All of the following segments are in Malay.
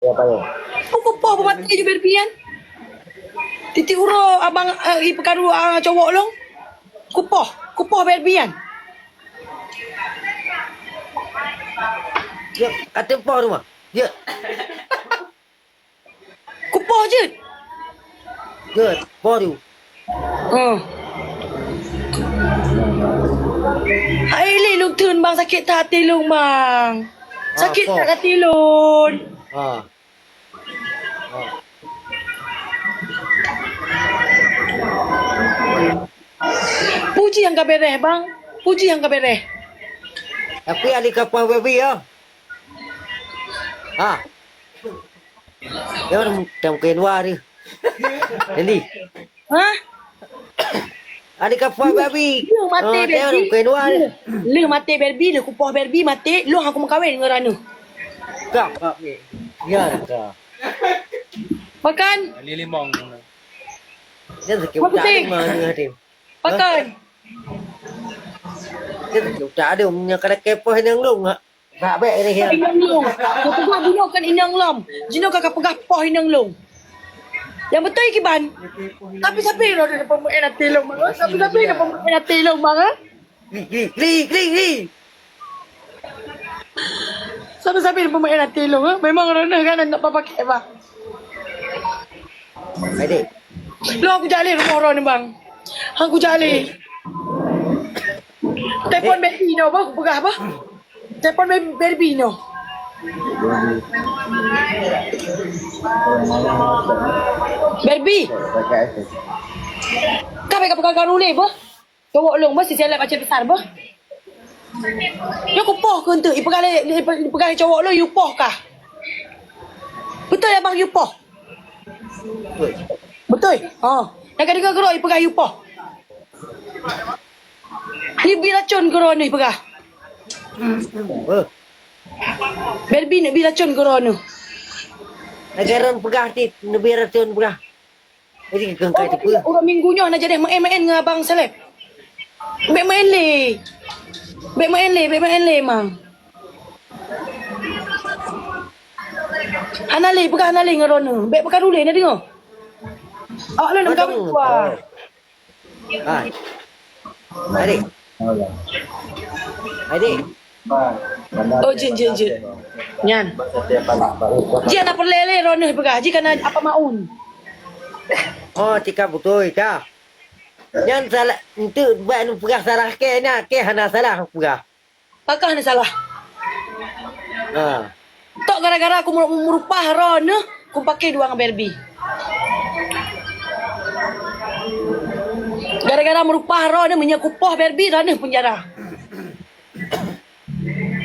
Ya apa ya? Kupoh mati je berbian. Titik uro abang perkara cowok long. Kupoh berbian. Ya kata apa rumah? Ya, Kupoh je. ya, baru. Oh. Hai le lung thun bang sakit hati lung bang. Sakit Apa? tak hati lun. Ah. Puji yang kabereh bang. Puji yang kabereh. Tapi ada kapal baby ya. Ah. Ya orang mungkin wari. Jadi, Hah? ada kapal baby. Lu mati Ya orang berbi. mungkin wari. Lu mati berbi, lu kupoh berbi mati. Lu aku mengkawin dengan Ranu. Kak, ya kak. Makan. Lilimong. Dia sakit Apa tak ada penting? mana hati. Makan. Dia sakit tak ada punya kada kepoh yang long. Tak baik ni ya. Inang long. Kau pegah bunuh kan inang lam. Jino kakak pegah poh inang long. Yang betul kiban. Tapi siapa yang ada pemain hati long bang? Tapi siapa yang ada pemain hati long bang? Li. Siapa yang pemain hati long? Memang Rana kan nak pakai bang. Adik. Lu aku jali rumah orang ni bang. Aku jali. Telefon baby no bang. Aku pegah apa? Telefon baby no. Baby. Kau pegang pegang ni apa? Cowok long mesti seleb macam besar apa? Yo kupoh ke untuk ipegang cowok lo you poh kah? Betul ya bang you poh? Betul? Ha. Nak dengar gerok ipegang you poh. Ni biracun gerok ni pegah. Berbi nak biracun gerok ni. Negara pegah ti, negara racun pegah. Jadi kengkai tu apa? Orang minggunya nak jadi main-main dengan abang seleb. Bek main le mang. Hanale pegah hanale dengan Rona. Bek pekan dulu nak dengar. Awak lah nak kahwin tua. Hai. Adik. Adik. Oh jin. Nyan. Dia nak perlele Rona pegah. Jika nak apa maun. Oh, tika betul ika. Yang salah itu buat nu pegah salah ke nak ke hana salah pegah. Pakah ni salah. Ha. Tok gara-gara aku merupah Rona, aku pakai dua dengan Barbie. Gara-gara merupah Rona menyakupoh Barbie Rona penjara.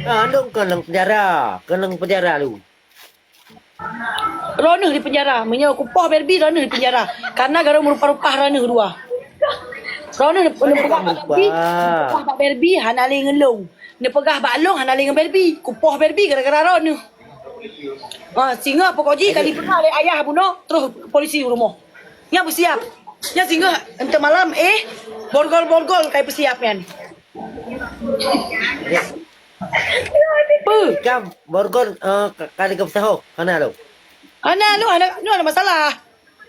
Ah, dong kenang penjara lu. Rona di penjara, menyakupoh Barbie Rona di penjara. Karena gara merupah-rupah Rona kedua. Rona ni pegah Pak Barbie, hanali ngelong. Ni pegah Pak Long, hanali dengan Barbie. Kupoh Barbie gara-gara Rona. Singa pokoknya kali pernah oleh ayah bunuh terus ke polisi rumah. Yang bersiap. Yang singa untuk malam borgol kayak bersiap kan. Kam borgon kali ke sahok kana lu. Ana masalah.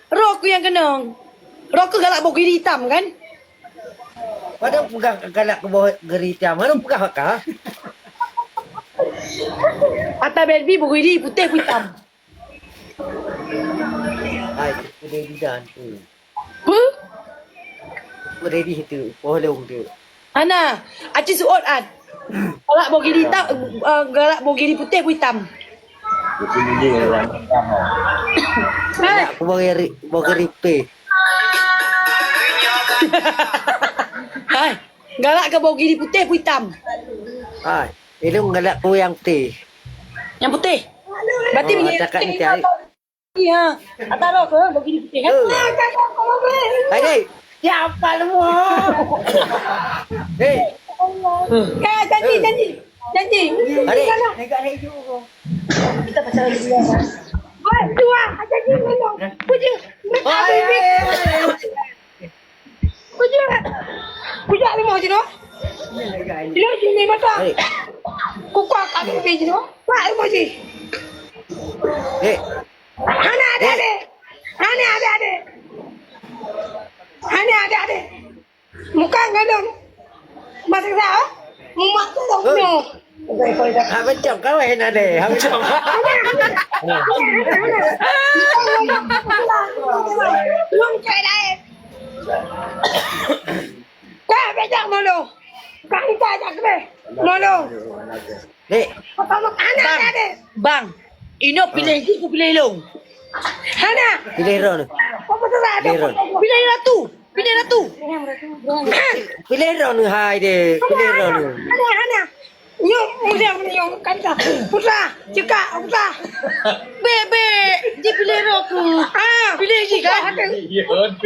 Rok yang kenang. Rok galak bau kiri hitam kan? Padahal pegah galak ke bawah gerita. Mana pegah ka? Atas Barbie bau kiri putih hitam. Ai, udah di dan tu. Huh? Udah di situ, polong tu. Ana, aci suot an. Galak bau kiri hitam, galak bau kiri putih hitam. Galak ke bawah geripe. Hai, galak ke bau kiri putih hitam. Ai, ini galak ke yang putih. Yang putih. Berarti Oh, punya cakap ni cari. Iya. Atas rok ke bau kiri putih kan? Hai, siapa lu? Hei, Janji. adik. Kita pacaran dulu ya. Dua, janji ngomong. Puja. Puja ni mau je no. Dia sini mata. Adik. Kukuak kami pergi je no. Pak mau je. Dek. Hana ada. Hana ada. Hana ada. Muka ngadon. Masak sao? Mumak tu dong no. Ha macam kau nak dek. Ha macam. Luôn chạy đây. Cái bây giờ mà luôn. Cái ta chắc cái mà luôn. Dek. Bang, Ino pilih aku pilih long. Hana. pilih Ron. Apa tu dah? Pilih Ron. Pilih ratu. Pilih ratu. Pilih Ron hai dek. Pilih Ron. Hana. Yo, mudah ni yo kata. Putra, cakap putra. Bebe, dia pilih roku. Pilih je kan?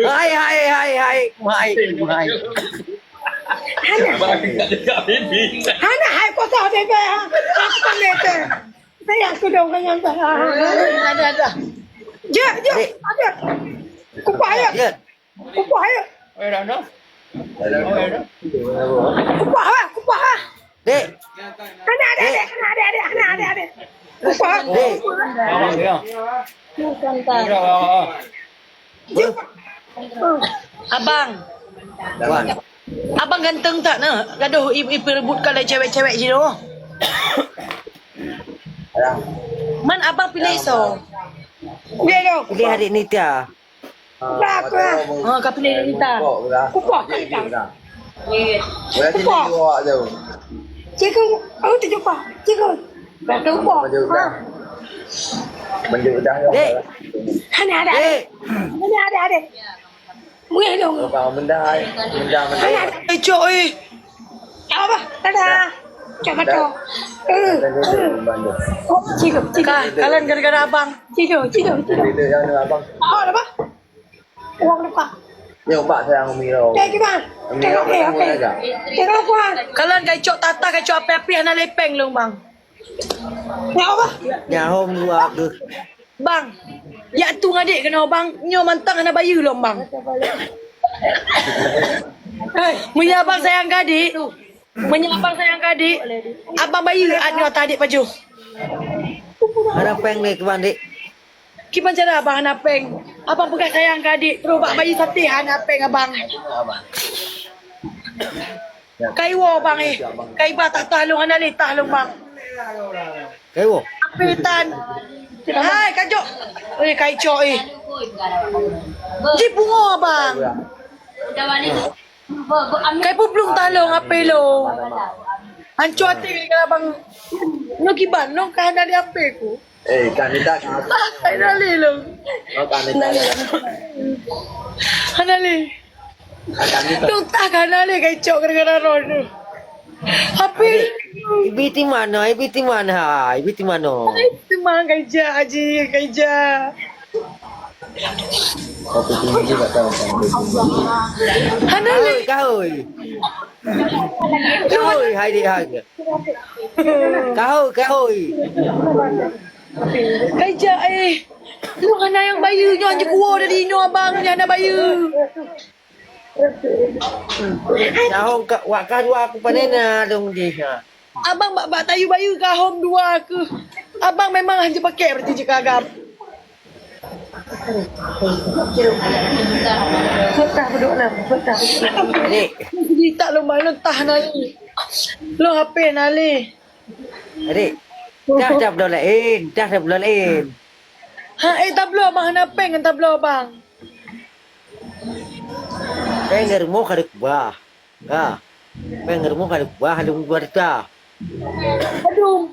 Hai. Hai. Hana, hai kau tahu bebe. Aku tak lete. Saya aku dong kan ada. Je. Ada. Kupaya. Ya. Kupaya. Kupaya. Dek. Hana ada. Kupaya. Dek. Abang. Wan. Abang ganteng tak nah? Gaduh ibu rebutkan oleh cewek-cewek je tu. Man abang pilih so. Pilih tu. Pilih adik Nita. Tak lah. Kau pilih Nita. Kupak kan tak? Kupak. Cikgu, aku tak jumpa. Cikgu. Tak jumpa. Dek. Hana ada. Dek. Hana ada. Mungkin dong. Hana ada. Cok apa? Ada. Coba tu. Cikgu. Kalian gara-gara abang. Cikgu. Oh, apa? Uang lepas. Nhưng bạn sayang Umi đâu? Tengok bang. Tengok apa? Tengok apa? Kalian kacau tata kacau api-api hana lepeng long bang. Ya apa? Nhà hôm qua được. Bang. Ya tu ngadik kena bang nyo mantang hana bayu long bang. Hei, munya abang sayang gadik. Munya abang sayang gadik. Abang bayu nyo tadik baju. Ada peng ni ke Dek. Gimana cara abang hana peng? Abang pegang sayang gadik terus bak bayi sate hana peng abang. Kai wo bang Kai ba tak tahlung hana le tahlung bang. Cái bộ. Apitan. Hai kajok. Kai cok Ji bungo bang. Kai puplung tahlung ape lo. Hancur hati kalau abang no kiban no kahana di ape ku. Kanita. Kai dali lo. Kanita. Hanali. Tung tak hanali kai cok gara-gara ron. Api. Ibiti mana? Ibiti mana? Ibiti mana? Itu mang kai ja haji kai ja. Kopi tinggi juga tahu. Hanali. Kahoi. Hai đi hai. Kahoi. Kai ja lu hana yang bayu nyo anje kuo dari no abang nya na bayu. Nhà hôm wak dua aku panena dong di. Abang bak tayu bayu kahom dua ke. Abang memang hanya pakai berarti je kagam. Betah duduk lah, betah. Dek. Jadi tak lu malu tah nali. Lu HP nali. Adik. Dah berdoain. Dah berdoain. Tablo abang hana peng tablo abang. Pengen rumah kada kubah. Pengen rumah kada kubah halung 2 juta. Aduh,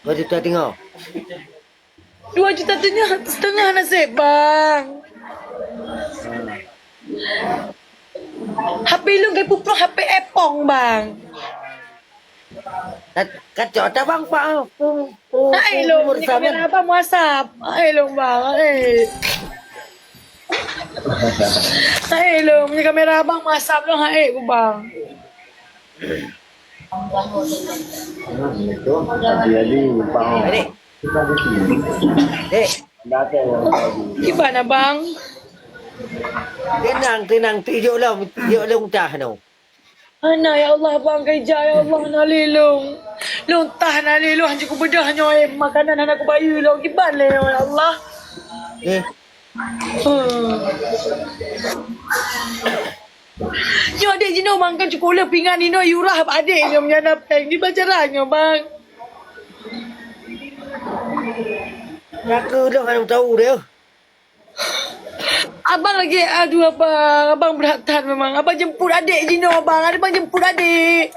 2 juta tengok. 2 juta setengah nasib bang. HP lu kai puprok HP epong bang. Kacau tak bang pak. Lo, ni kamera abang WhatsApp. Lo bang. Lo, ni kamera abang WhatsApp lo ku bang. Jadi, Pak. Adik. Dek. Gimana bang? Tenang. Tijuk lah muntah no. Hana ya Allah abang kerja ya Allah nalilung. Lontah nalilung hanya ku bedah hanya makanan anak ku bayu lo gimana ya Allah. Eh, Nyo adik jino makan cukup pinggan nino yurah adik nyo menyana peng di bacarannya bang. aku dah kan tahu dia. Abang lagi aduh abang berat tahan memang. Abang jemput adik jino abang. Abang jemput adik.